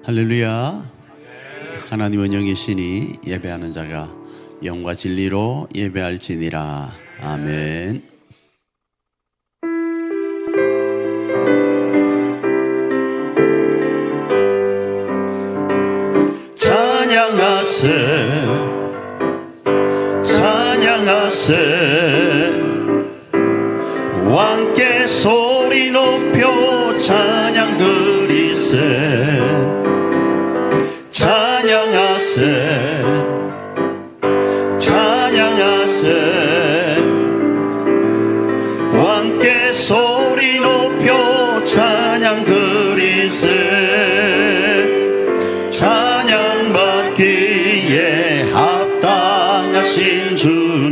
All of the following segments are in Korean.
할렐루야. 하나님은 영이시니 예배하는 자가 영과 진리로 예배할지니라. 아멘. 찬양하세 찬양하세 왕께 소리 높여 찬양 드리세 찬양하세 찬양하세 왕께 소리 높여 찬양 드리세 찬양받기에 합당하신 주님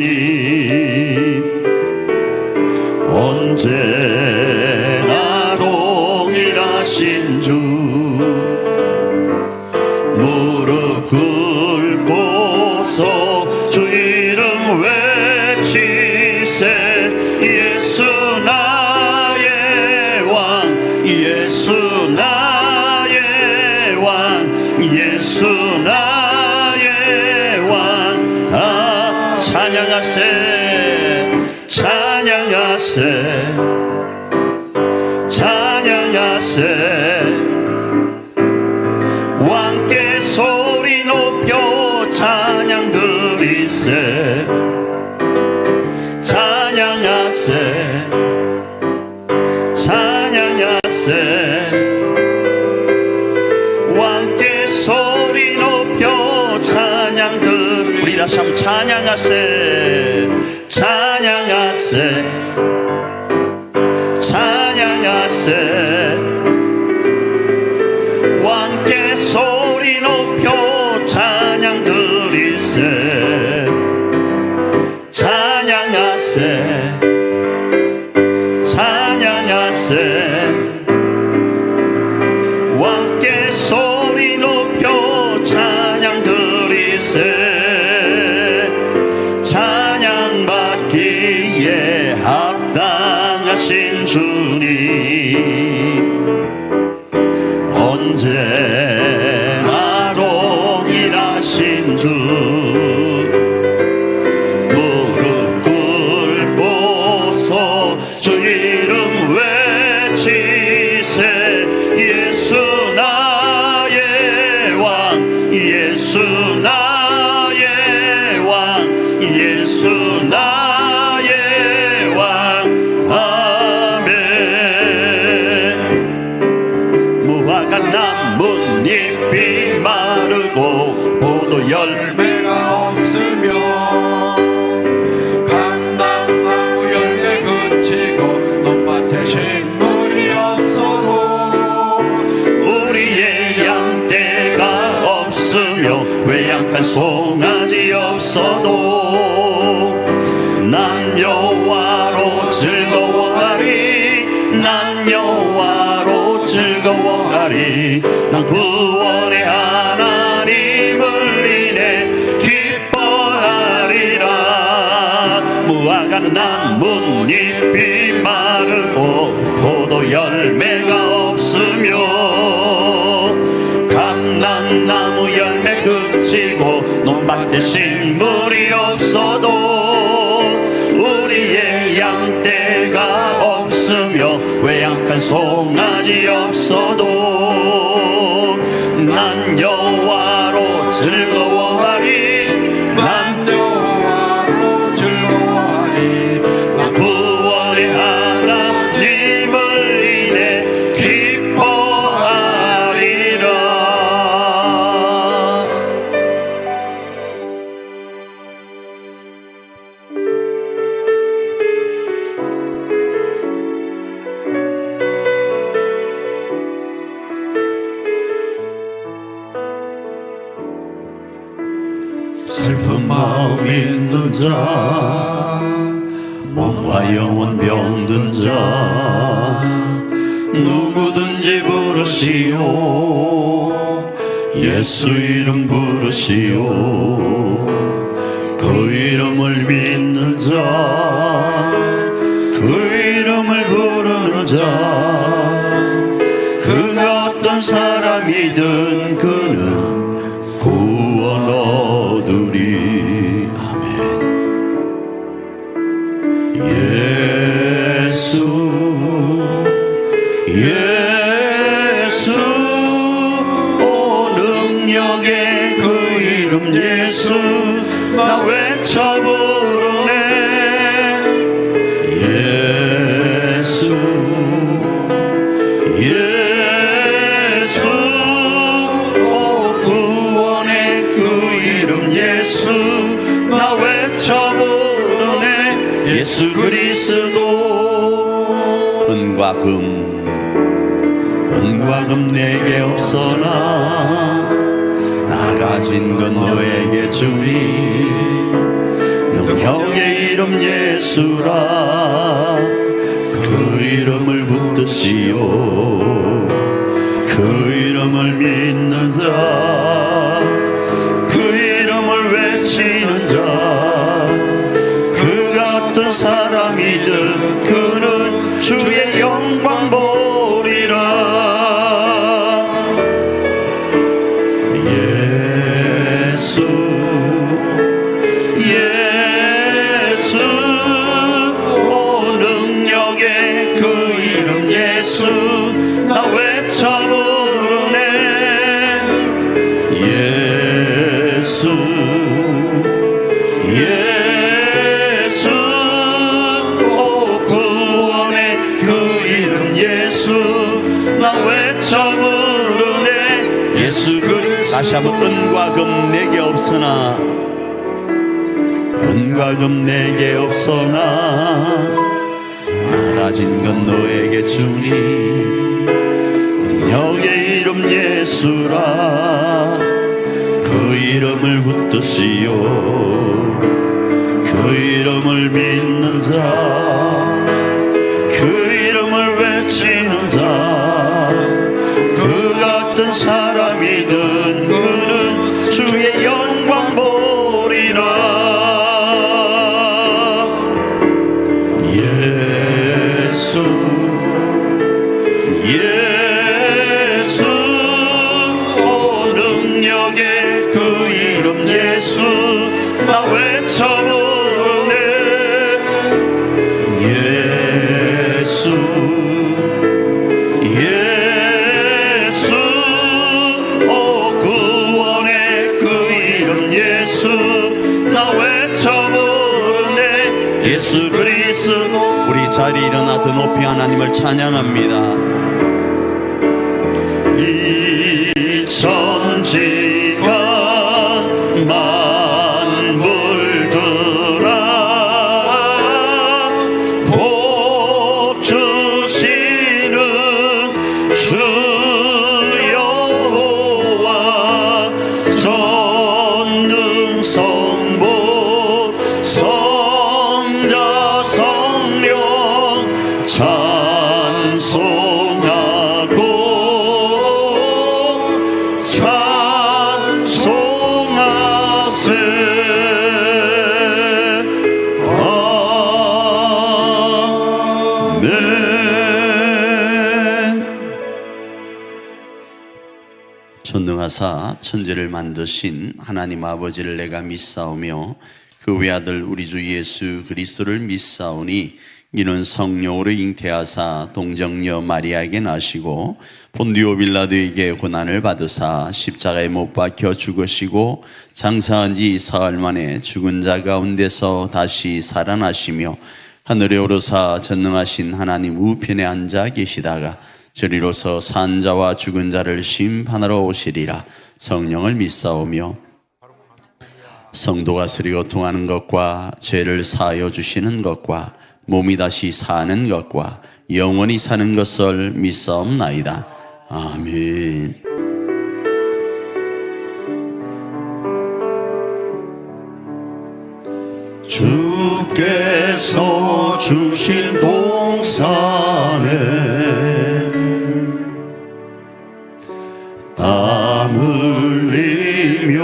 언제나 동일하신 주 무릎 꿇고서 주 이름 외치세 예수 나의 왕 예수 나의 왕 예수 나의 왕 찬양하세 찬양하세 찬양하세 왕께 소리 높여 찬양 드리세 찬양하세 찬양하세 왕께 소리 높여 찬양 드리세 우리 다시 한번 찬양하세 찬양하세 찬양하세 왕께 소리 높여 찬양 드리세 찬양하세 찬양하세 왕께 소리 높여 찬양 드리세 찬양받기에 합당하신 주님 언제나 동일하신 주 무릎 꿇고서 주 이름 외치세 예수 나의 왕 예수 나의 왕 예수 나의 왕 아멘 무화과 나뭇잎이 마르고 포도 열매가 없으며 감당나무 열매 그치고 논밭에 식물이 없어도 우리의 양떼가 없으며 외양간 송아지 없어도 난 여호와로 즐거워하리 난 여호와로 즐거워하리 난 구원의 하나님을 인해 기뻐하리라 무화과 나뭇잎이 마르고 포도 열매가 없으며 감람나무 열매 그치고 논밭에 식물이 없어도 우리의 양떼가 없으며 외양간 송아지 없어도 난 여호와로 즐거워하리 난 여호와로 즐거워하리 난 구원의 하나님을 인해 기뻐하리라 슬픈 마음 있는 자 몸과 영혼 병든 자 누구든지 부르시오 예수 이름 부르시오 그 이름을 믿는 자 그 이름을 부르는 자 그 어떤 어떤 사람이든 그는 구원 얻으리. 아멘. 예수 예수 오 능력의 그 이름 예수 나 외쳐 부르네. 예수 예수 오 구원의 그 이름 예수 나 외쳐 부르네. 예수 그리스도 은과 금 내게 없으나 나 가진 건 너에게 주리. 능력의 이름 예수라 그 이름을 붙드시오. 그 이름을 믿는 자 그 이름을 외치는 자 그 같은 사람이든 그는 주의 영광 보리라. 예수 예수 오 능력의 그 이름 예수 나 외쳐 부르네. 예수 예수 오 구원의 그 이름 예수 나 외쳐 부르네. 예수 그리스도. 다시 한번 은과 금 내게 없으나 은과 금 내게 없으나 나 가진 건 너에게 주니. 능력의 이름 예수라 그 이름을 붙드시오. 그 이름을 믿는 자 그 이름을 외치는 자 그 같은 사람이든 그는 주의 영광 보리라. 예수 예수 오 능력의 그 이름 예수 나 외쳐 부르네. 예수 예수 오 구원의 그 이름 예수 나 외쳐 부르네. 예수 그리스도. 우리 자리에 일어나 더 높이 하나님을 찬양합니다. 이 천지가 만물들아 복 주시는 주 여호와 전능 성부 성자 성령 찬송하고 찬송하세. 아멘. 전능하사 천지를 만드신 하나님 아버지를 내가 믿사오며 그 외아들 우리 주 예수 그리스도를 믿사오니 이는 성령으로 잉태하사 동정녀 마리아에게 나시고 본디오 빌라도에게 고난을 받으사 십자가에 못 박혀 죽으시고 장사한 지 사흘 만에 죽은 자 가운데서 다시 살아나시며 하늘에 오르사 전능하신 하나님 우편에 앉아 계시다가 저리로서 산 자와 죽은 자를 심판하러 오시리라. 성령을 믿사오며 성도가 스리고 통하는 것과 죄를 사하여 주시는 것과 몸이 다시 사는 것과 영원히 사는 것을 믿사옵나이다. 아멘. 주께서 주신 동산에 땀 흘리며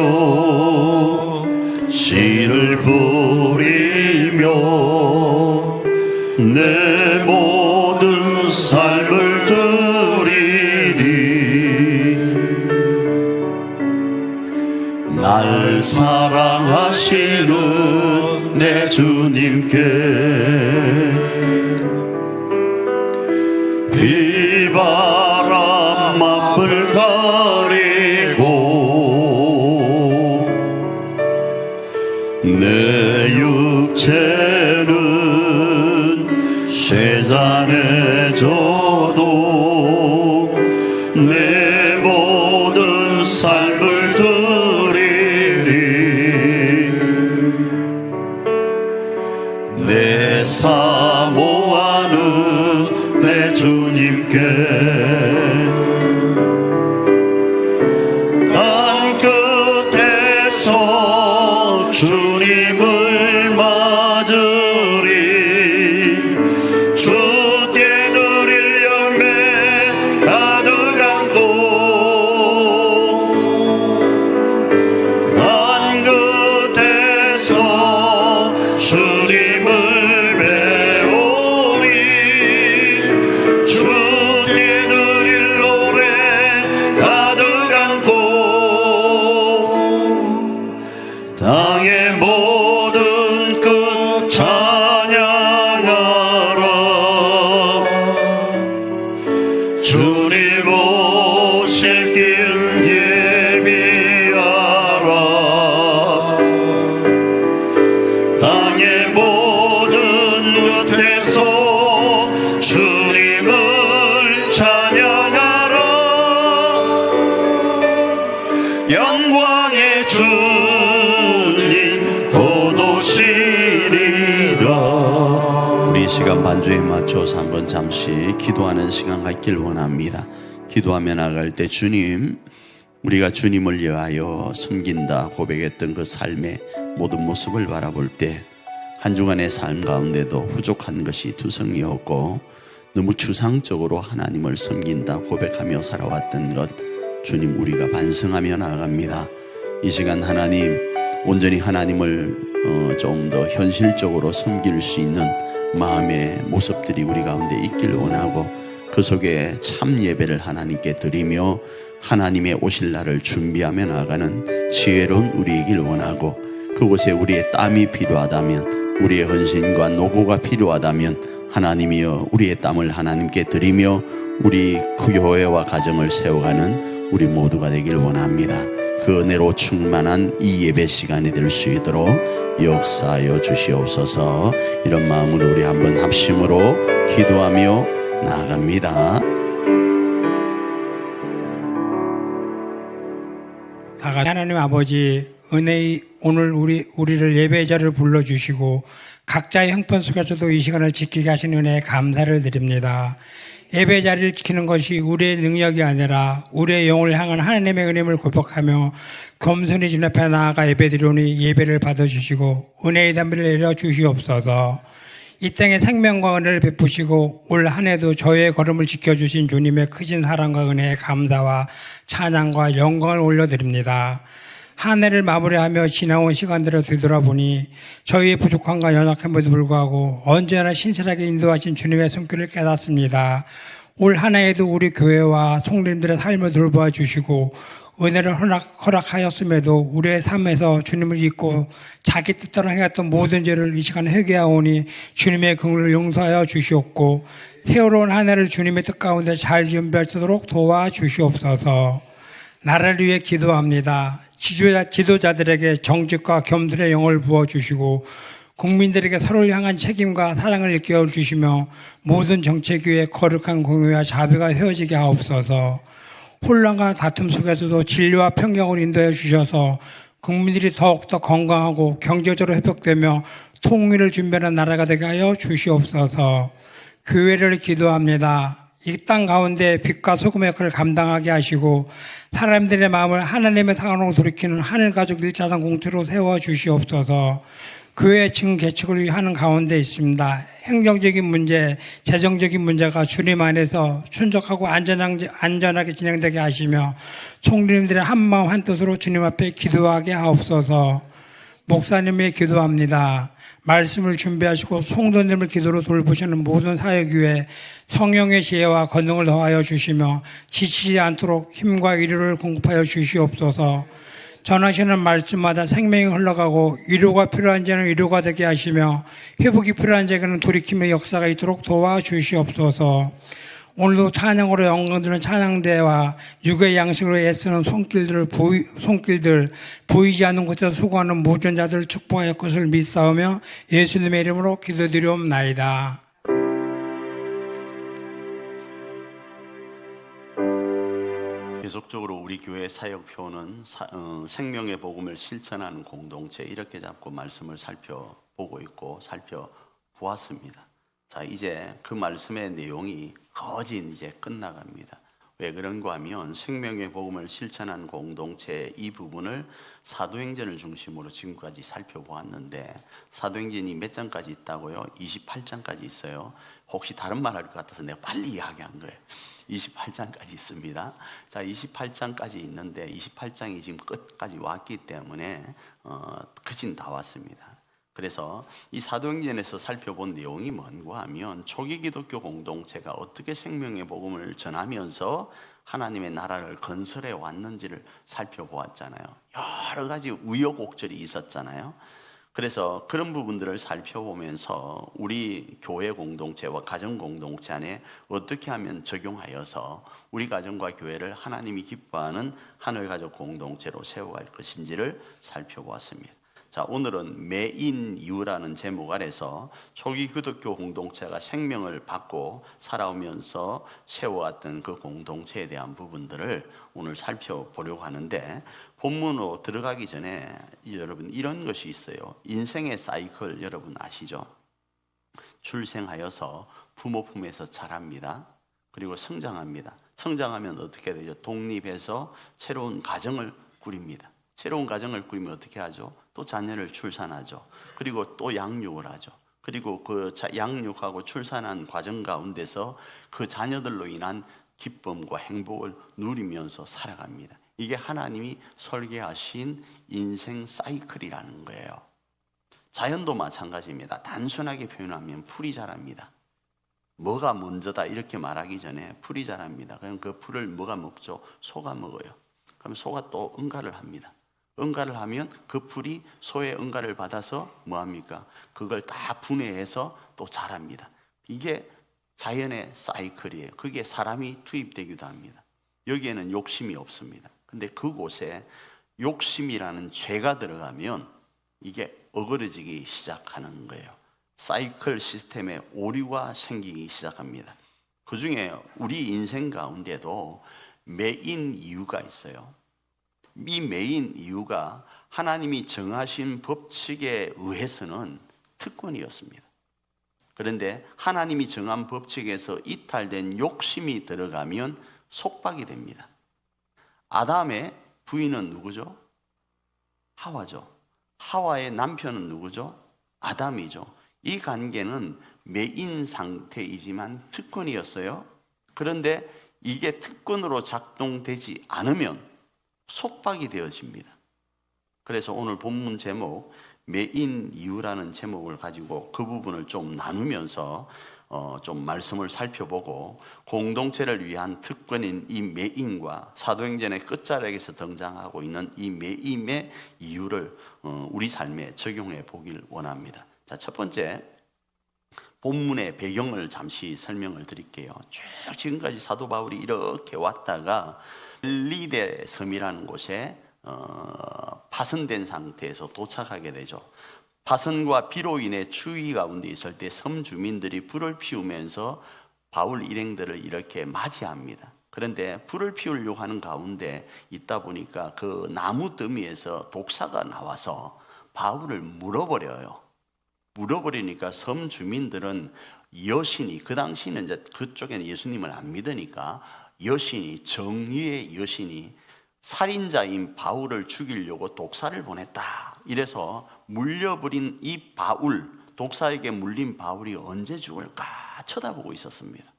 씨를 뿌리며 내 모든 삶을 드리니 날 사랑하시는 내 주님께 비바람 맞불 가리고 내 육체는 쇠잔해져도 내 모든 삶을 드리리 내 사모하는 내 주님께 땅 끝에서 주님을 맞으리 주께 드릴 열매 가득한 곳 땅 끝에서 주님을 배우리 주께 드릴 노래 가득한 곳 땅의 모든 끝 찬양하라 주님 오실 길 예비하라 땅의 모든 끝에서 주님을 찬양하라 영광의 주님 곧 오시리라. 우리 이 시간 반주에 맞춰서 한번 잠시 기도하는 시간 갖길 원합니다. 기도하며 나갈 때 주님, 우리가 주님을 위하여 섬긴다 고백했던 그 삶의 모든 모습을 바라볼 때 한 주간의 삶 가운데도 부족한 것이 투성이었고 너무 추상적으로 하나님을 섬긴다 고백하며 살아왔던 것 주님 우리가 반성하며 나아갑니다. 이 시간 하나님 온전히 하나님을 좀 더 현실적으로 섬길 수 있는 마음의 모습들이 우리 가운데 있길 원하고 그 속에 참 예배를 하나님께 드리며 하나님의 오실 날을 준비하며 나아가는 지혜로운 우리이길 원하고 그곳에 우리의 땀이 필요하다면 우리의 헌신과 노고가 필요하다면 하나님이여 우리의 땀을 하나님께 드리며 우리 교회와 가정을 세워가는 우리 모두가 되길 원합니다. 그 은혜로 충만한 이 예배 시간이 될 수 있도록 역사하여 주시옵소서. 이런 마음으로 우리 한번 합심으로 기도하며 나아갑니다. 하나님 아버지 은혜의 오늘 우리를 예배의 자리를 불러주시고 각자의 형편 속에서도 이 시간을 지키게 하신 은혜에 감사를 드립니다. 예배 자리를 지키는 것이 우리의 능력이 아니라 우리의 영을 향한 하나님의 은혜를 고백하며 겸손히 주님 앞에 나아가 예배드리오니 예배를 받아주시고 은혜의 담비를 내려주시옵소서. 이 땅에 생명과 은혜를 베푸시고 올 한 해도 저의 걸음을 지켜주신 주님의 크신 사랑과 은혜에 감사와 찬양과 영광을 올려드립니다. 한 해를 마무리하며 지나온 시간들을 되돌아보니 저희의 부족함과 연약함에도 불구하고 언제나 신실하게 인도하신 주님의 손길을 깨닫습니다. 올 한 해에도 우리 교회와 성도님들의 삶을 돌보아 주시고 은혜를 허락하였음에도 우리의 삶에서 주님을 잊고 자기 뜻대로 행했던 모든 죄를 이 시간에 회개하오니 주님의 긍휼을 용서하여 주시옵고 새로운 한 해를 주님의 뜻 가운데 잘 준비할 수 있도록 도와주시옵소서. 나라를 위해 기도합니다. 지도자들에게 정직과 겸손의 영을 부어주시고 국민들에게 서로를 향한 책임과 사랑을 일깨워 주시며 모든 정책 위에 거룩한 공의와 자비가 세워지게 하옵소서. 혼란과 다툼 속에서도 진리와 평강을 인도해 주셔서 국민들이 더욱더 건강하고 경제적으로 회복되며 통일을 준비하는 나라가 되게 하여 주시옵소서. 교회를 기도합니다. 이 땅 가운데 빛과 소금의 역할을 감당하게 하시고 사람들의 마음을 하나님의 사랑으로 돌이키는 하늘가족 일자단 공투로 세워주시옵소서. 교회 증 개척을 위해 하는 가운데 있습니다. 행정적인 문제, 재정적인 문제가 주님 안에서 순적하고 안전하게 진행되게 하시며 총리님들의 한마음 한뜻으로 주님 앞에 기도하게 하옵소서. 목사님의 기도합니다. 말씀을 준비하시고 성도님을 기도로 돌보시는 모든 사역 위에 성령의 지혜와 권능을 더하여 주시며 지치지 않도록 힘과 위로를 공급하여 주시옵소서. 전하시는 말씀마다 생명이 흘러가고 위로가 필요한 자는 위로가 되게 하시며 회복이 필요한 자에게는 돌이킴의 역사가 있도록 도와주시옵소서. 오늘도 찬양으로 영광 드리는 찬양대와 육의 양식으로 애쓰는 손길들 보이지 않는 곳에서 수고하는 모든 자들을 축복할 것을 믿사오며 예수님의 이름으로 기도드리옵나이다. 계속적으로 우리 교회 사역표는 생명의 복음을 실천하는 공동체 이렇게 잡고 말씀을 살펴보고 있고 살펴보았습니다. 자, 이제 그 말씀의 내용이 거의 이제 끝나갑니다. 왜 그런가 하면 생명의 복음을 실천하는 공동체 이 부분을 사도행전을 중심으로 지금까지 살펴보았는데 사도행전이 몇 장까지 있다고요? 28장까지 있어요. 혹시 다른 말 할 것 같아서 내가 빨리 이야기한 거예요. 28장까지 있습니다. 자, 28장까지 있는데 28장이 지금 끝까지 왔기 때문에 거진 다 왔습니다. 그래서 이 사도행전에서 살펴본 내용이 뭔가 하면 초기 기독교 공동체가 어떻게 생명의 복음을 전하면서 하나님의 나라를 건설해 왔는지를 살펴보았잖아요. 여러 가지 우여곡절이 있었잖아요. 그래서 그런 부분들을 살펴보면서 우리 교회 공동체와 가정 공동체 안에 어떻게 하면 적용하여서 우리 가정과 교회를 하나님이 기뻐하는 하늘 가족 공동체로 세워갈 것인지를 살펴보았습니다. 자, 오늘은 매인 이유라는 제목 아래서 초기 기독교 공동체가 생명을 받고 살아오면서 세워왔던 그 공동체에 대한 부분들을 오늘 살펴보려고 하는데, 본문으로 들어가기 전에 여러분 이런 것이 있어요. 인생의 사이클 여러분 아시죠? 출생하여서 부모 품에서 자랍니다. 그리고 성장합니다. 성장하면 어떻게 되죠? 독립해서 새로운 가정을 꾸립니다. 새로운 가정을 꾸리면 어떻게 하죠? 또 자녀를 출산하죠. 그리고 또 양육을 하죠. 그리고 그 양육하고 출산한 과정 가운데서 그 자녀들로 인한 기쁨과 행복을 누리면서 살아갑니다. 이게 하나님이 설계하신 인생 사이클이라는 거예요. 자연도 마찬가지입니다. 단순하게 표현하면 풀이 자랍니다. 뭐가 먼저다 이렇게 말하기 전에 풀이 자랍니다. 그럼 그 풀을 뭐가 먹죠? 소가 먹어요. 그럼 소가 또 응가를 합니다. 응가를 하면 그 풀이 소의 응가를 받아서 뭐합니까? 그걸 다 분해해서 또 자랍니다. 이게 자연의 사이클이에요. 그게 사람이 투입되기도 합니다. 여기에는 욕심이 없습니다. 근데 그곳에 욕심이라는 죄가 들어가면 이게 어그러지기 시작하는 거예요. 사이클 시스템에 오류가 생기기 시작합니다. 그 중에 우리 인생 가운데도 매인 이유가 있어요. 이 매인 이유가 하나님이 정하신 법칙에 의해서는 특권이었습니다. 그런데 하나님이 정한 법칙에서 이탈된 욕심이 들어가면 속박이 됩니다. 아담의 부인은 누구죠? 하와죠. 하와의 남편은 누구죠? 아담이죠. 이 관계는 매인 상태이지만 특권이었어요. 그런데 이게 특권으로 작동되지 않으면 속박이 되어집니다. 그래서 오늘 본문 제목 매인 이유라는 제목을 가지고 그 부분을 좀 나누면서 좀 말씀을 살펴보고 공동체를 위한 특권인 이 매인과 사도행전의 끝자락에서 등장하고 있는 이 매임의 이유를 우리 삶에 적용해 보길 원합니다. 자, 첫 번째 본문의 배경을 잠시 설명을 드릴게요. 쭉 지금까지 사도 바울이 이렇게 왔다가 엘리데 섬이라는 곳에 파선된 상태에서 도착하게 되죠. 파선과 비로 인해 추위 가운데 있을 때 섬 주민들이 불을 피우면서 바울 일행들을 이렇게 맞이합니다. 그런데 불을 피우려고 하는 가운데 있다 보니까 그 나무 더미에서 독사가 나와서 바울을 물어버려요. 물어버리니까 섬 주민들은 여신이, 그 당시는 이제 그쪽에는 예수님을 안 믿으니까 여신이, 정의의 여신이 살인자인 바울을 죽이려고 독사를 보냈다. 이래서 물려버린 이 바울, 독사에게 물린 바울이 언제 죽을까 쳐다보고 있었습니다.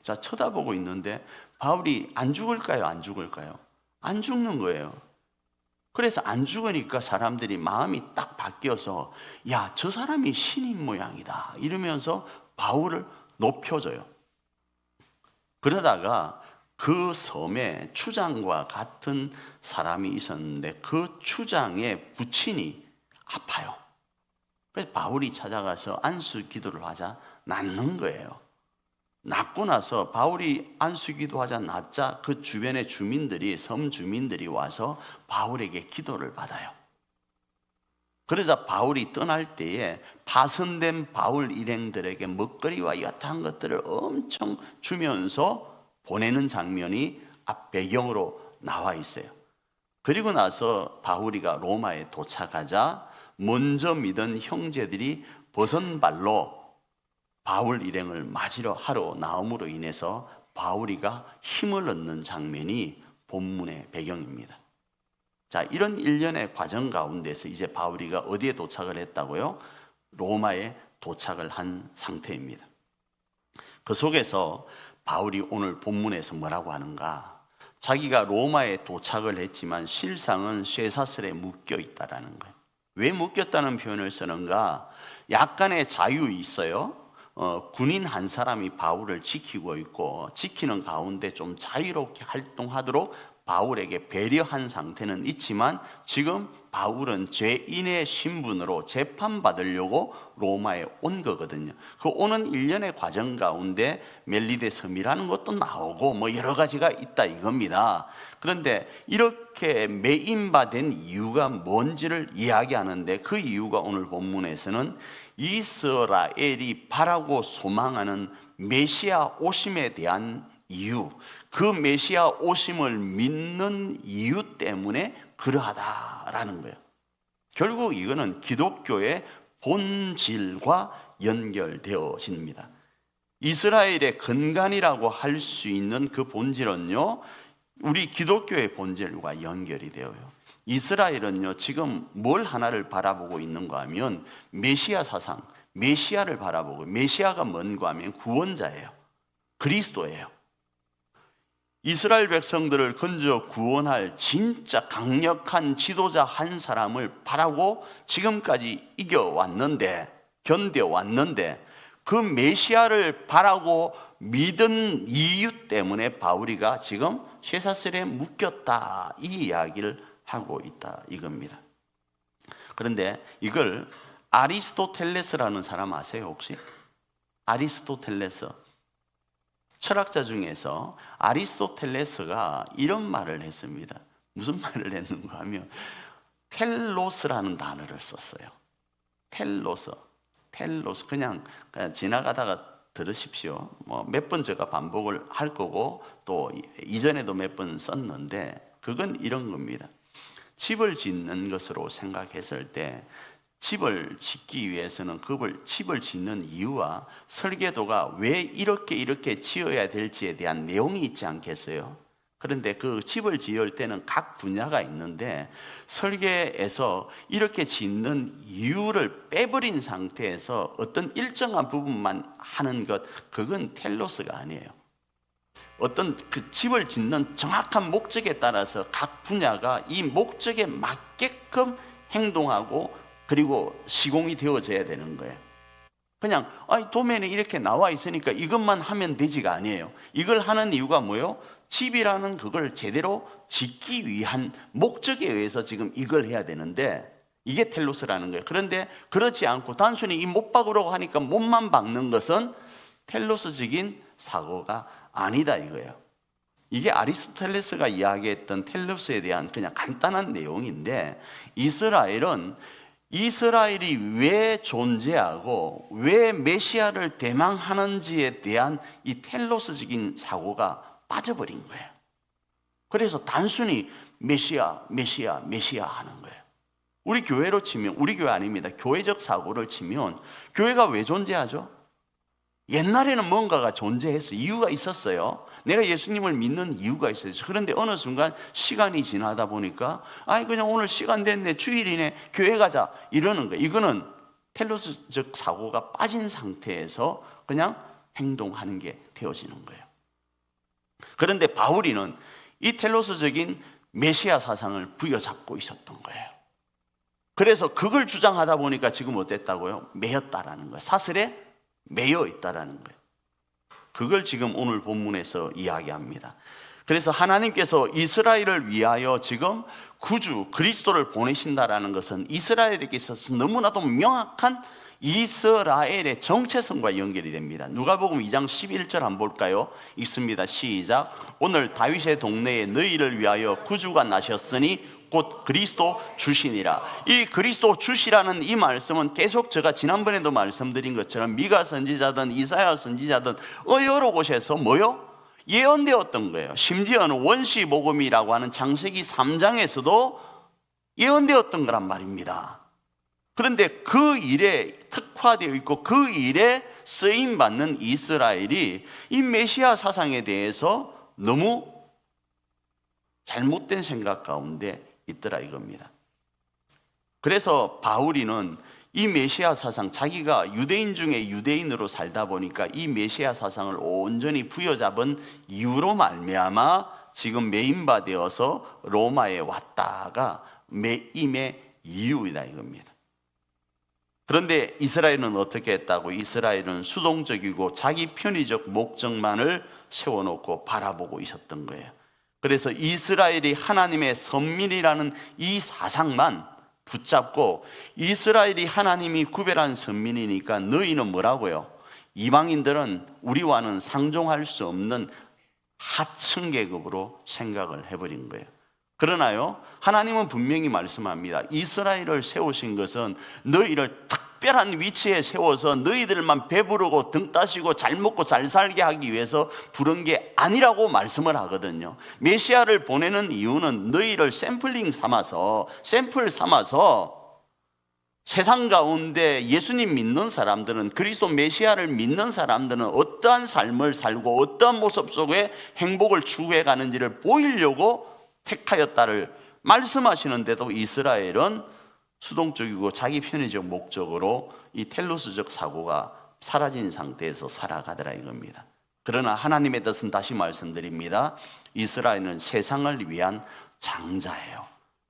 자, 쳐다보고 있는데 바울이 안 죽을까요? 안 죽을까요? 안 죽는 거예요. 그래서 안 죽으니까 사람들이 마음이 딱 바뀌어서 야, 저 사람이 신인 모양이다 이러면서 바울을 높여줘요. 그러다가 그 섬에 추장과 같은 사람이 있었는데 그 추장의 부친이 아파요. 그래서 바울이 찾아가서 안수 기도를 하자 낫는 거예요. 낫고 나서 바울이 안수 기도하자 낫자 그 주변의 주민들이, 섬 주민들이 와서 바울에게 기도를 받아요. 그러자 바울이 떠날 때에 파손된 바울 일행들에게 먹거리와 여타한 것들을 엄청 주면서 보내는 장면이 앞 배경으로 나와 있어요. 그리고 나서 바울이가 로마에 도착하자 먼저 믿은 형제들이 벗은 발로 바울 일행을 맞으러 하러 나옴으로 인해서 바울이가 힘을 얻는 장면이 본문의 배경입니다. 자, 이런 일련의 과정 가운데서 이제 바울이가 어디에 도착을 했다고요? 로마에 도착을 한 상태입니다. 그 속에서 바울이 오늘 본문에서 뭐라고 하는가? 자기가 로마에 도착을 했지만 실상은 쇠사슬에 묶여 있다라는 거예요. 왜 묶였다는 표현을 쓰는가? 약간의 자유 있어요. 군인 한 사람이 바울을 지키고 있고 지키는 가운데 좀 자유롭게 활동하도록 바울에게 배려한 상태는 있지만 지금 바울은 죄인의 신분으로 재판받으려고 로마에 온 거거든요. 그 오는 일련의 과정 가운데 멜리데 섬이라는 것도 나오고 뭐 여러 가지가 있다 이겁니다. 그런데 이렇게 매인바된 이유가 뭔지를 이야기하는데 그 이유가 오늘 본문에서는 이스라엘이 바라고 소망하는 메시아 오심에 대한 이유, 그 메시아 오심을 믿는 이유 때문에 그러하다라는 거예요. 결국 이거는 기독교의 본질과 연결되어집니다. 이스라엘의 근간이라고 할 수 있는 그 본질은요, 우리 기독교의 본질과 연결이 되어요. 이스라엘은요, 지금 뭘 하나를 바라보고 있는가 하면 메시아 사상, 메시아를 바라보고, 메시아가 뭔가 하면 구원자예요. 그리스도예요. 이스라엘 백성들을 건져 구원할 진짜 강력한 지도자 한 사람을 바라고 지금까지 이겨왔는데, 견뎌왔는데 그 메시아를 바라고 믿은 이유 때문에 바울이가 지금 쇠사슬에 묶였다 이 이야기를 하고 있다 이겁니다. 그런데 이걸 아리스토텔레스라는 사람 아세요 혹시? 아리스토텔레스, 철학자 중에서 아리스토텔레스가 이런 말을 했습니다. 무슨 말을 했는가 하면 텔로스라는 단어를 썼어요. 텔로스 그냥 지나가다가 들으십시오. 뭐 몇 번 제가 반복을 할 거고 또 이전에도 몇 번 썼는데 그건 이런 겁니다. 집을 짓는 것으로 생각했을 때 집을 짓기 위해서는 집을 짓는 이유와 설계도가 왜 이렇게 지어야 될지에 대한 내용이 있지 않겠어요? 그런데 그 집을 지을 때는 각 분야가 있는데 설계에서 이렇게 짓는 이유를 빼버린 상태에서 어떤 일정한 부분만 하는 것, 그건 텔로스가 아니에요. 어떤 그 집을 짓는 정확한 목적에 따라서 각 분야가 이 목적에 맞게끔 행동하고 그리고 시공이 되어져야 되는 거예요. 그냥 도면에 이렇게 나와 있으니까 이것만 하면 되지가 아니에요. 이걸 하는 이유가 뭐예요? 집이라는 그걸 제대로 짓기 위한 목적에 의해서 지금 이걸 해야 되는데 이게 텔로스라는 거예요. 그런데 그렇지 않고 단순히 이 못 박으려고 하니까 못만 박는 것은 텔로스적인 사고가 아니다 이거예요. 이게 아리스토텔레스가 이야기했던 텔로스에 대한 그냥 간단한 내용인데 이스라엘이 왜 존재하고 왜 메시아를 대망하는지에 대한 이 텔로스적인 사고가 빠져버린 거예요. 그래서 단순히 메시아 하는 거예요. 우리 교회로 치면, 우리 교회 아닙니다. 교회적 사고를 치면 교회가 왜 존재하죠? 옛날에는 뭔가가 존재했어요. 이유가 있었어요. 내가 예수님을 믿는 이유가 있어요. 그런데 어느 순간 시간이 지나다 보니까 그냥 오늘 시간 됐네, 주일이네, 교회 가자 이러는 거예요. 이거는 텔로스적 사고가 빠진 상태에서 그냥 행동하는 게 되어지는 거예요. 그런데 바울이는 이 텔로스적인 메시아 사상을 부여잡고 있었던 거예요. 그래서 그걸 주장하다 보니까 지금 어땠다고요? 매였다라는 거예요. 사슬에 매여 있다라는 거예요. 그걸 지금 오늘 본문에서 이야기합니다. 그래서 하나님께서 이스라엘을 위하여 지금 구주 그리스도를 보내신다라는 것은 이스라엘에게 있어서 너무나도 명확한 이스라엘의 정체성과 연결이 됩니다. 누가복음 2장 11절 한번 볼까요? 읽습니다. 시작. 오늘 다윗의 동네에 너희를 위하여 구주가 나셨으니 곧 그리스도 주시니라. 이 그리스도 주시라는 이 말씀은 계속 제가 지난번에도 말씀드린 것처럼 미가 선지자든 이사야 선지자든 여러 곳에서 뭐요? 예언되었던 거예요. 심지어는 원시복음이라고 하는 창세기 3장에서도 예언되었던 거란 말입니다. 그런데 그 일에 특화되어 있고 그 일에 쓰임받는 이스라엘이 이 메시아 사상에 대해서 너무 잘못된 생각 가운데 있더라 이겁니다. 그래서 바울이는 이 메시아 사상, 자기가 유대인 중에 유대인으로 살다 보니까 이 메시아 사상을 온전히 부여잡은 이유로 말미암아 지금 메인바되어서 로마에 왔다가 매임의 이유이다 이겁니다. 그런데 이스라엘은 어떻게 했다고? 이스라엘은 수동적이고 자기 편의적 목적만을 세워놓고 바라보고 있었던 거예요. 그래서 이스라엘이 하나님의 선민이라는 이 사상만 붙잡고, 이스라엘이 하나님이 구별한 선민이니까 너희는 뭐라고요? 이방인들은 우리와는 상종할 수 없는 하층 계급으로 생각을 해버린 거예요. 그러나요, 하나님은 분명히 말씀합니다. 이스라엘을 세우신 것은 너희를 특별한 위치에 세워서 너희들만 배부르고 등 따시고 잘 먹고 잘 살게 하기 위해서 부른 게 아니라고 말씀을 하거든요. 메시아를 보내는 이유는 너희를 샘플 삼아서 세상 가운데 예수님 믿는 사람들은, 그리스도 메시아를 믿는 사람들은 어떠한 삶을 살고 어떠한 모습 속에 행복을 추구해 가는지를 보이려고 택하였다를 말씀하시는데도 이스라엘은 수동적이고 자기 편의적 목적으로 이 텔루스적 사고가 사라진 상태에서 살아가더라 이겁니다. 그러나 하나님의 뜻은 다시 말씀드립니다. 이스라엘은 세상을 위한 장자예요.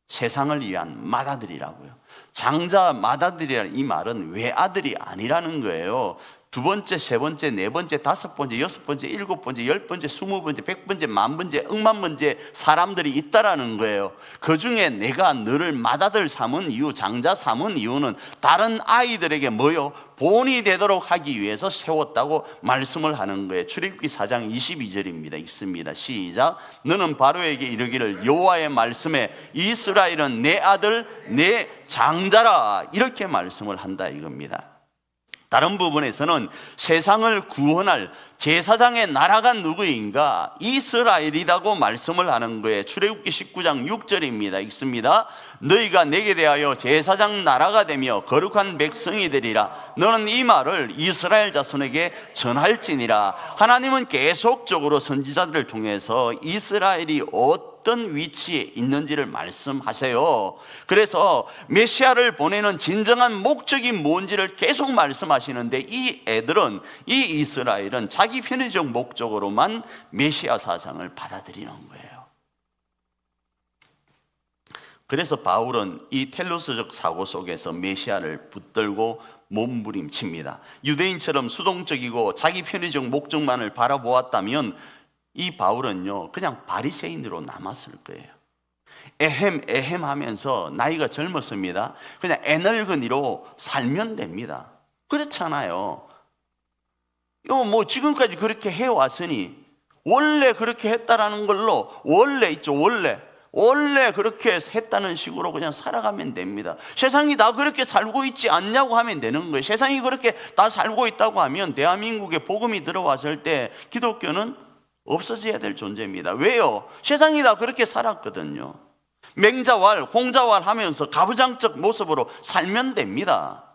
세상을 위한 맏아들이라고요. 장자 맏아들이라는 이 말은 외아들이 아니라는 거예요. 두 번째, 세 번째, 네 번째, 다섯 번째, 여섯 번째, 일곱 번째, 열 번째, 스무 번째, 백 번째, 만 번째, 억만 번째 사람들이 있다라는 거예요. 그 중에 내가 너를 맏아들 삼은 이유, 장자 삼은 이유는 다른 아이들에게 뭐요? 본이 되도록 하기 위해서 세웠다고 말씀을 하는 거예요. 출애굽기 4장 22절입니다. 읽습니다. 시작. 너는 바로에게 이르기를 여호와의 말씀에 이스라엘은 내 아들, 내 장자라. 이렇게 말씀을 한다 이겁니다. 다른 부분에서는 세상을 구원할 제사장의 나라가 누구인가? 이스라엘이라고 말씀을 하는 거예요. 출애굽기 19장 6절입니다. 읽습니다. 너희가 내게 대하여 제사장 나라가 되며 거룩한 백성이 되리라. 너는 이 말을 이스라엘 자손에게 전할지니라. 하나님은 계속적으로 선지자들을 통해서 이스라엘이 어떤 위치에 있는지를 말씀하세요. 그래서 메시아를 보내는 진정한 목적이 뭔지를 계속 말씀하시는데, 이 애들은, 이 이스라엘은 자기 편의적 목적으로만 메시아 사상을 받아들이는 거예요. 그래서 바울은 이 텔루스적 사고 속에서 메시아를 붙들고 몸부림칩니다. 유대인처럼 수동적이고 자기 편의적 목적만을 바라보았다면 이 바울은요 그냥 바리새인으로 남았을 거예요. 에헴 하면서 나이가 젊었습니다. 그냥 애늙은이로 살면 됩니다. 그렇잖아요. 뭐 지금까지 그렇게 해왔으니 원래 그렇게 했다라는 걸로, 원래 있죠, 원래 그렇게 했다는 식으로 그냥 살아가면 됩니다. 세상이 다 그렇게 살고 있지 않냐고 하면 되는 거예요. 세상이 그렇게 다 살고 있다고 하면 대한민국에 복음이 들어왔을 때 기독교는 없어져야 될 존재입니다. 왜요? 세상이 다 그렇게 살았거든요. 맹자왈, 홍자왈 하면서 가부장적 모습으로 살면 됩니다.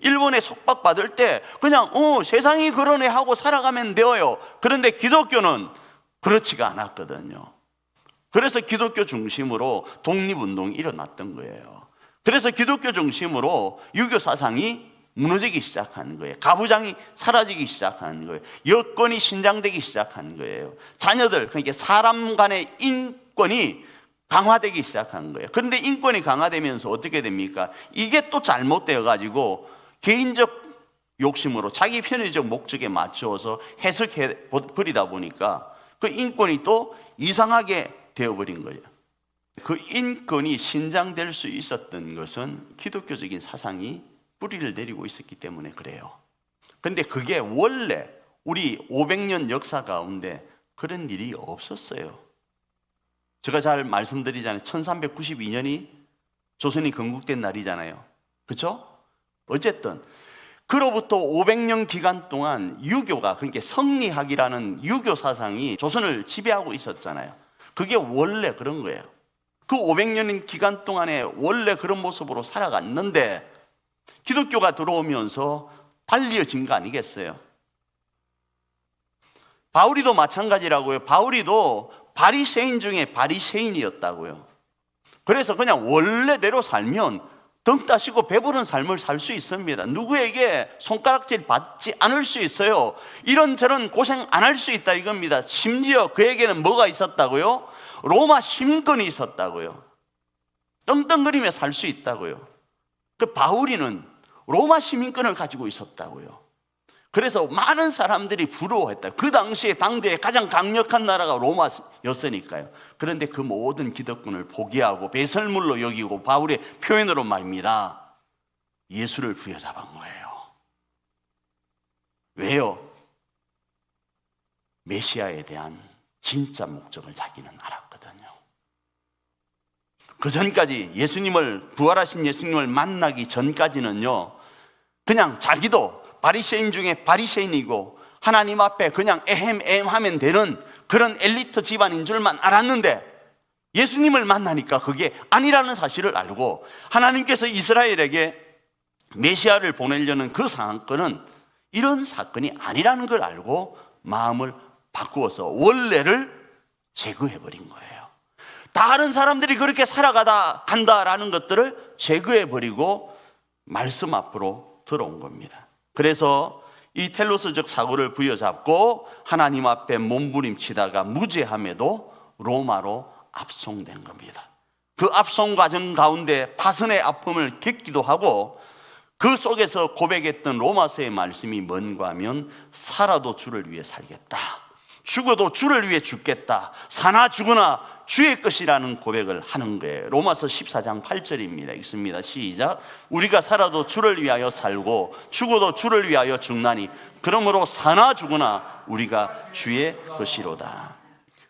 일본에 속박받을 때 그냥 세상이 그러네 하고 살아가면 되어요. 그런데 기독교는 그렇지가 않았거든요. 그래서 기독교 중심으로 독립운동이 일어났던 거예요. 그래서 기독교 중심으로 유교 사상이 무너지기 시작한 거예요. 가부장이 사라지기 시작한 거예요. 여권이 신장되기 시작한 거예요. 자녀들, 그러니까 사람 간의 인권이 강화되기 시작한 거예요. 그런데 인권이 강화되면서 어떻게 됩니까? 이게 또 잘못되어 가지고 개인적 욕심으로 자기 편의적 목적에 맞추어서 해석해 버리다 보니까 그 인권이 또 이상하게 되어버린 거예요. 그 인권이 신장될 수 있었던 것은 기독교적인 사상이 뿌리를 내리고 있었기 때문에 그래요. 근데 그게 원래 우리 500년 역사 가운데 그런 일이 없었어요. 제가 잘 말씀드리잖아요. 1392년이 조선이 건국된 날이잖아요. 그렇죠? 어쨌든 그로부터 500년 기간 동안 유교가, 그러니까 성리학이라는 유교 사상이 조선을 지배하고 있었잖아요. 그게 원래 그런 거예요. 그 500년 기간 동안에 원래 그런 모습으로 살아갔는데 기독교가 들어오면서 달리어진 거 아니겠어요? 바울이도 마찬가지라고요. 바울이도 바리새인 중에 바리새인이었다고요. 그래서 그냥 원래대로 살면 등 따시고 배부른 삶을 살 수 있습니다. 누구에게 손가락질 받지 않을 수 있어요. 이런저런 고생 안 할 수 있다 이겁니다. 심지어 그에게는 뭐가 있었다고요? 로마 시민권이 있었다고요. 떵떵거리며 살 수 있다고요. 그 바울이는 로마 시민권을 가지고 있었다고요. 그래서 많은 사람들이 부러워했다. 그 당시에 당대에 가장 강력한 나라가 로마였으니까요. 그런데 그 모든 기득권을 포기하고 배설물로 여기고 바울의 표현으로 말입니다, 예수를 부여잡은 거예요. 왜요? 메시아에 대한 진짜 목적을 자기는 알았거든요. 그 전까지 예수님을, 부활하신 예수님을 만나기 전까지는요, 그냥 자기도 바리새인 중에 바리새인이고 하나님 앞에 그냥 에헴 하면 되는 그런 엘리트 집안인 줄만 알았는데 예수님을 만나니까 그게 아니라는 사실을 알고 하나님께서 이스라엘에게 메시아를 보내려는 그 사건은 이런 사건이 아니라는 걸 알고 마음을 바꾸어서 원래를 제거해버린 거예요. 다른 사람들이 그렇게 간다라는 것들을 제거해버리고 말씀 앞으로 들어온 겁니다. 그래서 이 텔로스적 사고를 부여잡고 하나님 앞에 몸부림치다가 무죄함에도 로마로 압송된 겁니다. 그 압송 과정 가운데 파선의 아픔을 겪기도 하고 그 속에서 고백했던 로마서의 말씀이 뭔가 하면 살아도 주를 위해 살겠다, 죽어도 주를 위해 죽겠다, 사나 죽으나 주의 것이라는 고백을 하는 거예요. 로마서 14장 8절입니다. 읽습니다. 시작. 우리가 살아도 주를 위하여 살고 죽어도 주를 위하여 죽나니 그러므로 사나 죽으나 우리가 주의 것이로다.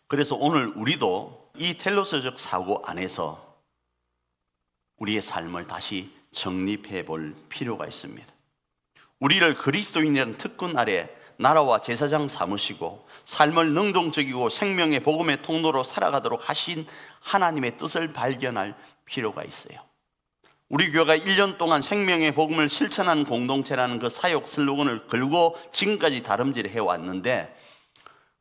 그래서 오늘 우리도 이 텔로스적 사고 안에서 우리의 삶을 다시 정립해 볼 필요가 있습니다. 우리를 그리스도인이라는 특권 아래 나라와 제사장 삼으시고 삶을 능동적이고 생명의 복음의 통로로 살아가도록 하신 하나님의 뜻을 발견할 필요가 있어요. 우리 교회가 1년 동안 생명의 복음을 실천하는 공동체라는 그 사역 슬로건을 걸고 지금까지 다름질을 해왔는데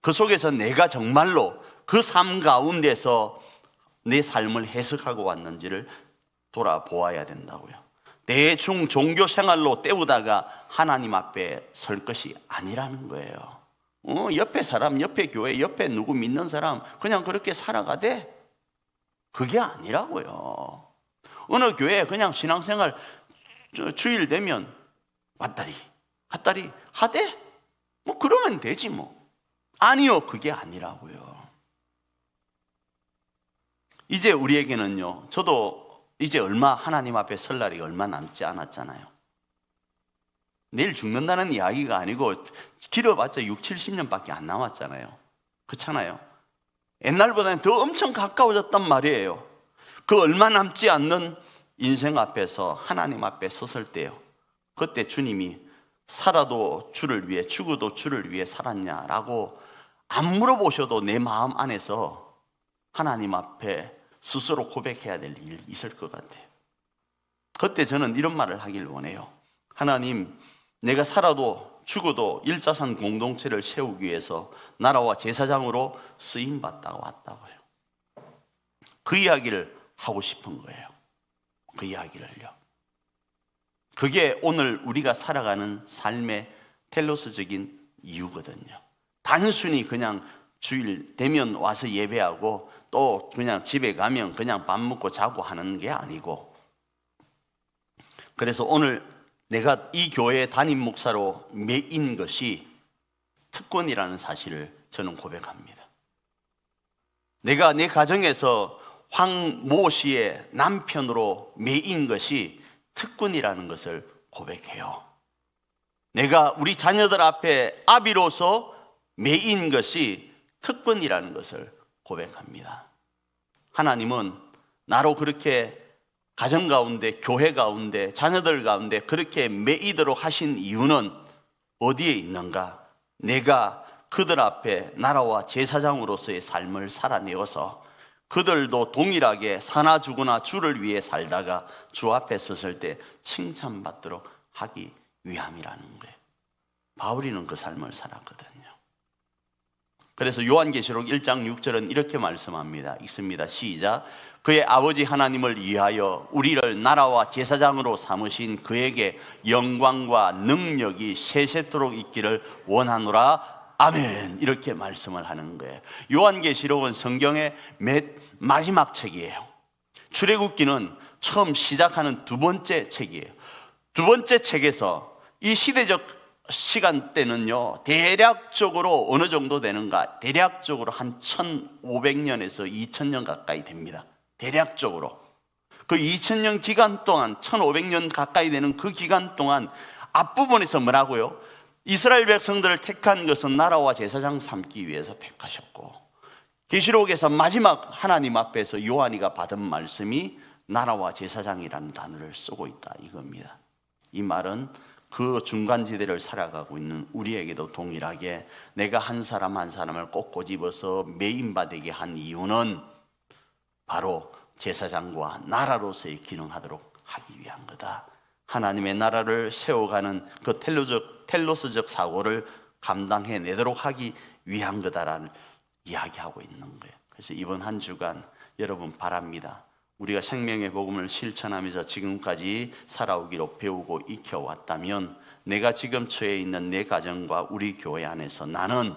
그 속에서 내가 정말로 그 삶 가운데서 내 삶을 해석하고 왔는지를 돌아보아야 된다고요. 대충 종교 생활로 때우다가 하나님 앞에 설 것이 아니라는 거예요. 옆에 사람, 옆에 교회, 옆에 누구 믿는 사람 그냥 그렇게 살아가대? 그게 아니라고요. 어느 교회에 그냥 신앙생활 주일 되면 왔다리 갔다리 하대? 뭐 그러면 되지 뭐. 아니요, 그게 아니라고요. 이제 우리에게는요, 저도 이제 하나님 앞에 설 날이 얼마 남지 않았잖아요. 내일 죽는다는 이야기가 아니고 길어봤자 6, 70년밖에 안 남았잖아요. 그렇잖아요. 옛날보다는 더 엄청 가까워졌단 말이에요. 그 얼마 남지 않는 인생 앞에서 하나님 앞에 섰을 때요, 그때 주님이 살아도 주를 위해 죽어도 주를 위해 살았냐라고 안 물어보셔도 내 마음 안에서 하나님 앞에 스스로 고백해야 될 일이 있을 것 같아요. 그때 저는 이런 말을 하길 원해요. 하나님, 내가 살아도 죽어도 일자산 공동체를 세우기 위해서 나라와 제사장으로 쓰임받다가 왔다고요. 그 이야기를 하고 싶은 거예요. 그 이야기를요. 그게 오늘 우리가 살아가는 삶의 텔로스적인 이유거든요. 단순히 그냥 주일 되면 와서 예배하고 또 그냥 집에 가면 그냥 밥 먹고 자고 하는 게 아니고, 그래서 오늘 내가 이 교회 담임 목사로 매인 것이 특권이라는 사실을 저는 고백합니다. 내가 내 가정에서 황모 씨의 남편으로 매인 것이 특권이라는 것을 고백해요. 내가 우리 자녀들 앞에 아비로서 매인 것이 특권이라는 것을 고백합니다. 하나님은 나로 그렇게 가정 가운데, 교회 가운데, 자녀들 가운데 그렇게 매이도록 하신 이유는 어디에 있는가? 내가 그들 앞에 나라와 제사장으로서의 삶을 살아내어서 그들도 동일하게 사나 죽으나 주를 위해 살다가 주 앞에 섰을 때 칭찬받도록 하기 위함이라는 거예요. 바울이는 그 삶을 살았거든요. 그래서 요한계시록 1장 6절은 이렇게 말씀합니다. 읽습니다. 시작. 그의 아버지 하나님을 위하여 우리를 나라와 제사장으로 삼으신 그에게 영광과 능력이 세세토록 있기를 원하노라. 아멘. 이렇게 말씀을 하는 거예요. 요한계시록은 성경의 마지막 책이에요. 출애굽기는 처음 시작하는 두 번째 책이에요. 두 번째 책에서 이 시대적 시간대는요, 대략적으로 어느 정도 되는가? 대략적으로 한 1500년에서 2000년 가까이 됩니다. 대략적으로. 그 2000년 기간 동안, 1500년 가까이 되는 그 기간 동안 앞부분에서 뭐라고요? 이스라엘 백성들을 택한 것은 나라와 제사장 삼기 위해서 택하셨고, 계시록에서 마지막 하나님 앞에서 요한이가 받은 말씀이 나라와 제사장이라는 단어를 쓰고 있다 이겁니다. 이 말은 그 중간지대를 살아가고 있는 우리에게도 동일하게 내가 한 사람 한 사람을 꼭 꼬집어서 메인바되게 한 이유는 바로 제사장과 나라로서의 기능하도록 하기 위한 거다. 하나님의 나라를 세워가는 그 텔로스적 사고를 감당해내도록 하기 위한 거다라는 이야기하고 있는 거예요. 그래서 이번 한 주간 여러분 바랍니다. 우리가 생명의 복음을 실천하면서 지금까지 살아오기로 배우고 익혀왔다면 내가 지금 처해 있는 내 가정과 우리 교회 안에서 나는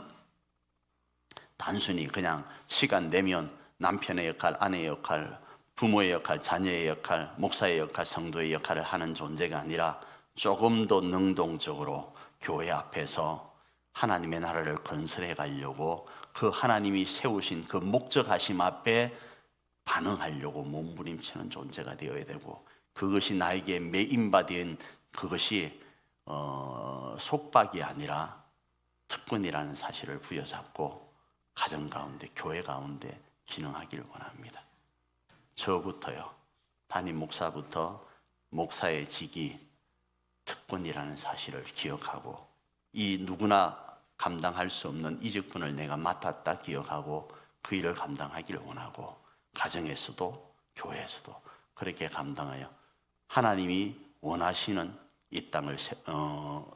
단순히 그냥 시간 내면 남편의 역할, 아내의 역할, 부모의 역할, 자녀의 역할, 목사의 역할, 성도의 역할을 하는 존재가 아니라 조금 더 능동적으로 교회 앞에서 하나님의 나라를 건설해 가려고 그 하나님이 세우신 그 목적하심 앞에 반응하려고 몸부림치는 존재가 되어야 되고, 그것이 나에게 매인바된 그것이 속박이 아니라 특권이라는 사실을 부여잡고 가정 가운데, 교회 가운데 기능하기를 원합니다. 저부터요, 담임 목사부터 목사의 직이 특권이라는 사실을 기억하고, 이 누구나 감당할 수 없는 이 직분을 내가 맡았다 기억하고 그 일을 감당하기를 원하고, 가정에서도 교회에서도 그렇게 감당하여 하나님이 원하시는 이 땅을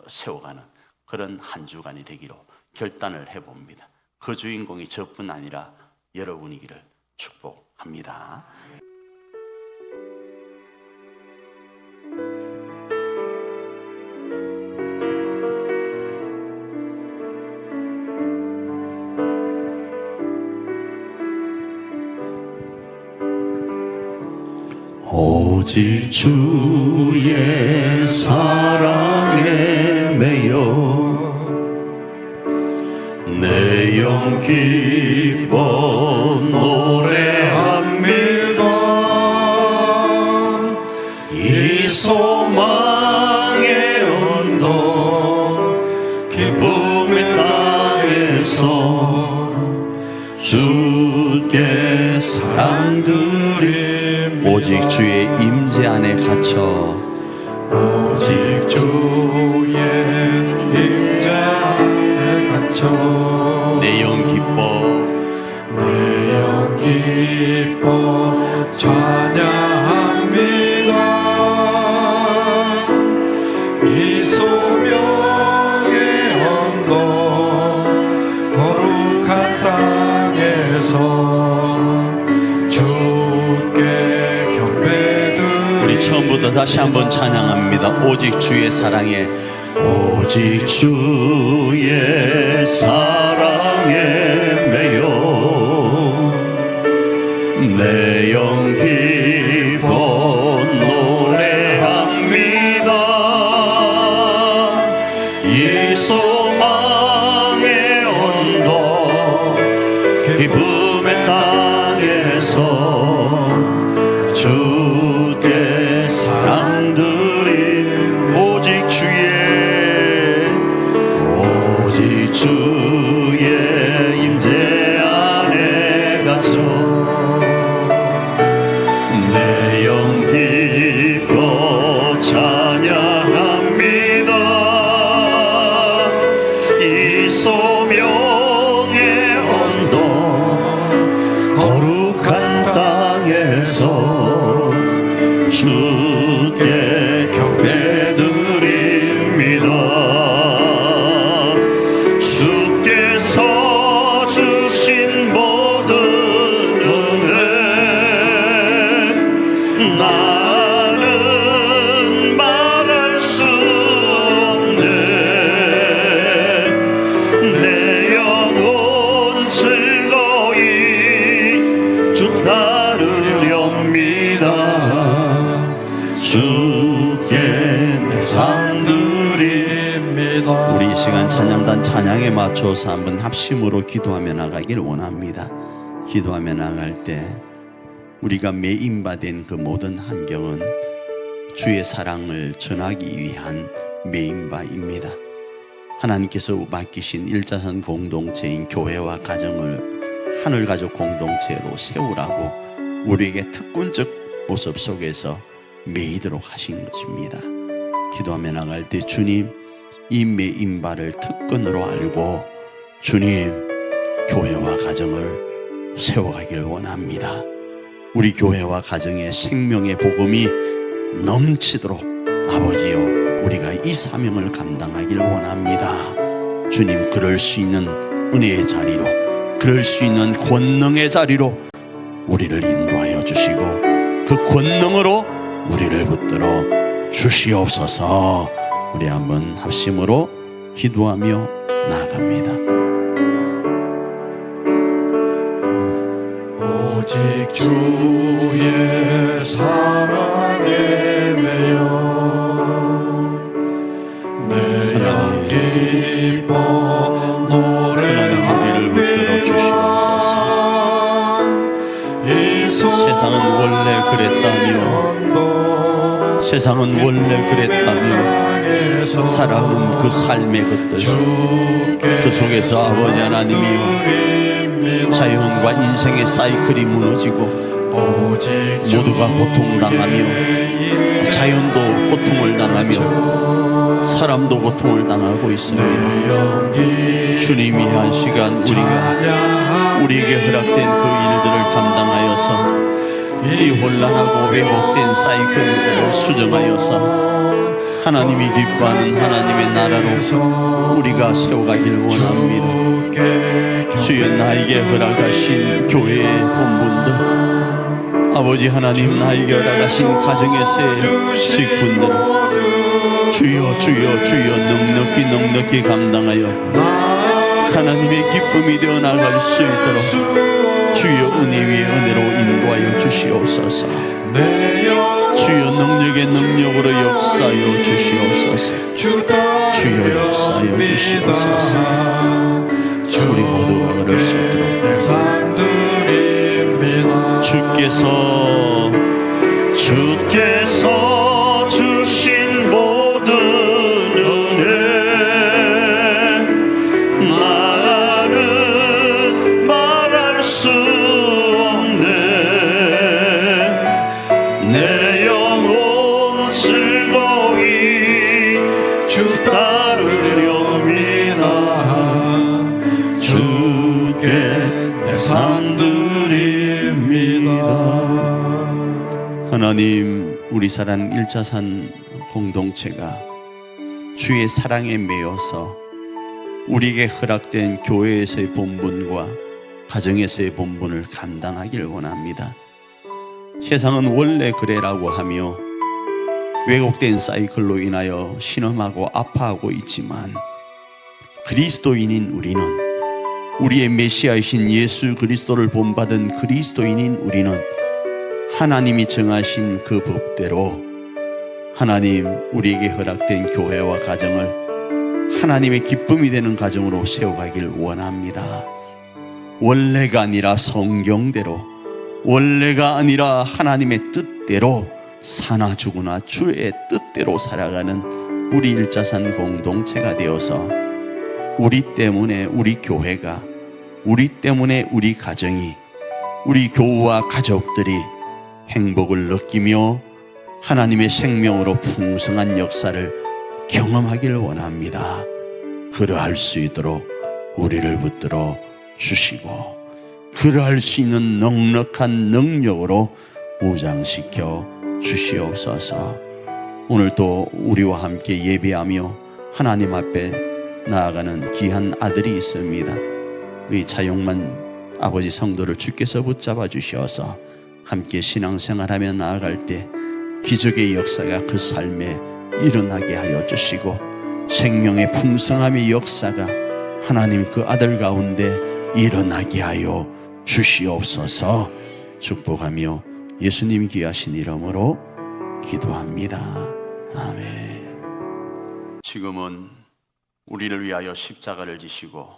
세워가는 그런 한 주간이 되기로 결단을 해봅니다. 그 주인공이 저뿐 아니라 여러분이기를 축복합니다. 오직 주의 사랑에 매여 내 영 기뻐 노래합니다. 이 소망의 언덕 기쁨의 땅에서 주께 사랑드리 오직 주의 임재 안에 갇혀 오직 주의 임재 안에 갇혀 내 영 기뻐 찬양합니다. 이 소명의 언덕 거룩한 땅에서 우리 처음부터 다시 한번 찬양합니다. 오직 주의 사랑에 오직 주의 사랑에 매여 내 영 기뻐 노래합니다. 이 소망의 언덕 기쁨의 땅 주께 사랑 드림 오직 주의 임재 안에 갇혀 내 영 기뻐 찬양합니다. 이 소명의 언덕 거룩한 땅에서 주께 경배드립니다. 주께서 주신 모든 은혜 나는 말할 수 없네. 내 영혼 즐거이 주 따르렵니다. 주께 내 삶 드립니다. 우리 이 시간 찬양단 찬양에 맞춰서 한번 합심으로 기도하며 나가길 원합니다. 기도하며 나갈 때 우리가 매임받은 그 모든 환경은 주의 사랑을 전하기 위한 매임바입니다. 하나님께서 맡기신 일자산 공동체인 교회와 가정을 하늘가족 공동체로 세우라고 우리에게 특권적 모습 속에서 매이도록 하신 것입니다. 기도하며 나갈 때 주님, 이 매임바를 특권으로 알고 주님, 교회와 가정을 세워가길 원합니다. 우리 교회와 가정의 생명의 복음이 넘치도록 아버지여 우리가 이 사명을 감당하길 원합니다. 주님, 그럴 수 있는 은혜의 자리로, 그럴 수 있는 권능의 자리로 우리를 인도하여 주시고 그 권능으로 우리를 붙들어 주시옵소서. 우리 한번 합심으로 기도하며 나아갑니다. 오직 주의 사랑에 매여 내 영 기뻐 노래합니다. 세상은 원래 그랬다며 살아온 그 삶의 것들 그 속에서 아버지 하나님이여 자연과 인생의 사이클이 무너지고 모두가 고통당하며 자연도 고통을 당하며 사람도 고통을 당하고 있습니다. 주님이 한 시간 우리에게 허락된 그 일들을 감당하여서 이 혼란하고 왜곡된 사이클을 수정하여서 하나님이 기뻐하는 하나님의 나라로 우리가 세워가길 원합니다. 주여 나에게 허락하신 교회의 본분들, 아버지 하나님 나에게 허락하신 가정에서의 직분들을 주여 넉넉히 감당하여 하나님의 기쁨이 되어 나갈 수 있도록 주여 은혜 위에 은혜로 인도하여 주시옵소서. 주여 능력의 능력으로 역사하여 주시옵소서. 주여 역사하여 주시옵소서. 우리 모두가 그럴 수 있도록 주께서 주신 모든 은혜 나는 말할 수 없네. 내 영혼 즐거이 주 따르렵니다. 주께 내 삶 드립니다. 하나님, 우리 사랑 일자산 공동체가 주의 사랑에 매여서 우리에게 허락된 교회에서의 본분과 가정에서의 본분을 감당하기를 원합니다. 세상은 원래 그래라고 하며 왜곡된 사이클로 인하여 신음하고 아파하고 있지만 그리스도인인 우리는, 우리의 메시아이신 예수 그리스도를 본받은 그리스도인인 우리는 하나님이 정하신 그 법대로 하나님 우리에게 허락된 교회와 가정을 하나님의 기쁨이 되는 가정으로 세워가길 원합니다. 원래가 아니라 성경대로 원래가 아니라 하나님의 뜻대로 사나 죽으나 주의 뜻대로 살아가는 우리 일자산 공동체가 되어서 우리 때문에 우리 교회가, 우리 때문에 우리 가정이, 우리 교우와 가족들이 행복을 느끼며 하나님의 생명으로 풍성한 역사를 경험하기를 원합니다. 그러할 수 있도록 우리를 붙들어 주시고 그러할 수 있는 넉넉한 능력으로 무장시켜 주시옵소서. 오늘도 우리와 함께 예배하며 하나님 앞에 나아가는 귀한 아들이 있습니다. 우리 차용만 아버지 성도를 주께서 붙잡아 주셔서 함께 신앙생활하며 나아갈 때 기적의 역사가 그 삶에 일어나게 하여 주시고 생명의 풍성함의 역사가 하나님 그 아들 가운데 일어나게 하여 주시옵소서. 축복하며 예수님 귀하신 이름으로 기도합니다. 아멘. 지금은 우리를 위하여 십자가를 지시고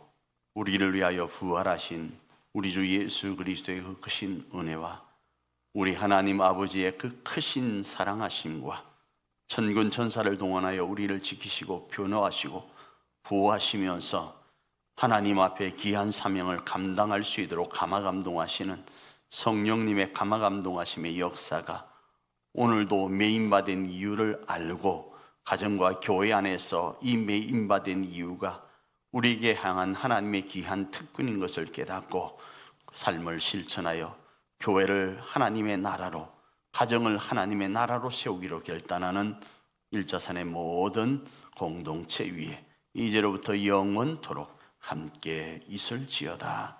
우리를 위하여 부활하신 우리 주 예수 그리스도의 그 크신 은혜와 우리 하나님 아버지의 그 크신 사랑하심과 천군 천사를 동원하여 우리를 지키시고 변호하시고 보호하시면서 하나님 앞에 귀한 사명을 감당할 수 있도록 감화감동하시는 성령님의 감화감동하심의 역사가 오늘도 메인바된 이유를 알고 가정과 교회 안에서 이 메인바된 이유가 우리에게 향한 하나님의 귀한 특권인 것을 깨닫고 삶을 실천하여 교회를 하나님의 나라로, 가정을 하나님의 나라로 세우기로 결단하는 일자산의 모든 공동체 위에 이제로부터 영원토록 함께 있을지어다.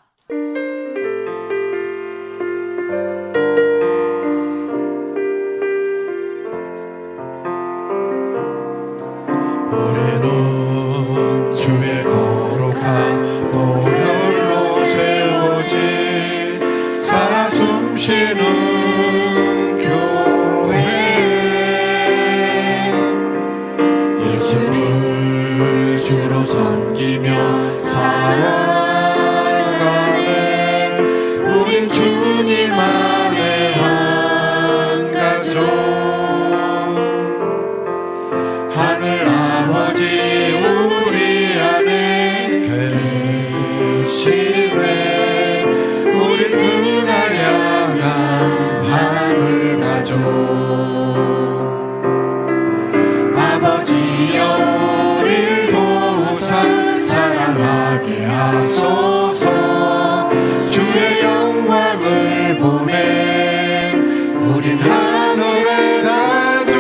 우리는 주의 거룩한 보혈로 세워진 살아 숨쉬는 교회 예수를 주로 섬기며 살아가네. 우린 주님 안에 한 가족 하늘 아버지 우리 안에 계시네. 우리 그가 향한 하늘 가족 아버지여 우릴 도우사 사랑하게 하소서. 주의 영광을 보내 우린 하늘의 가족.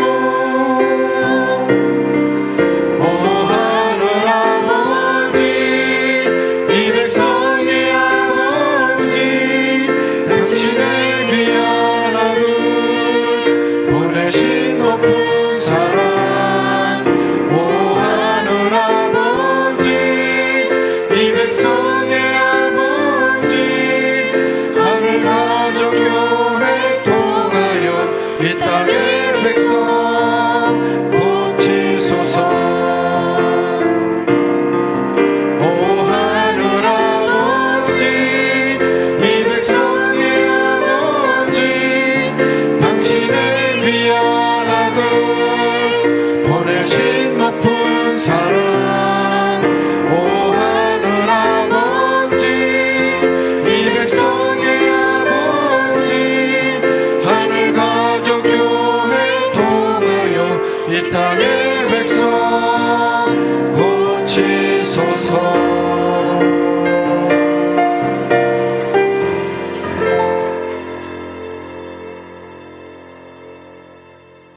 이 땅에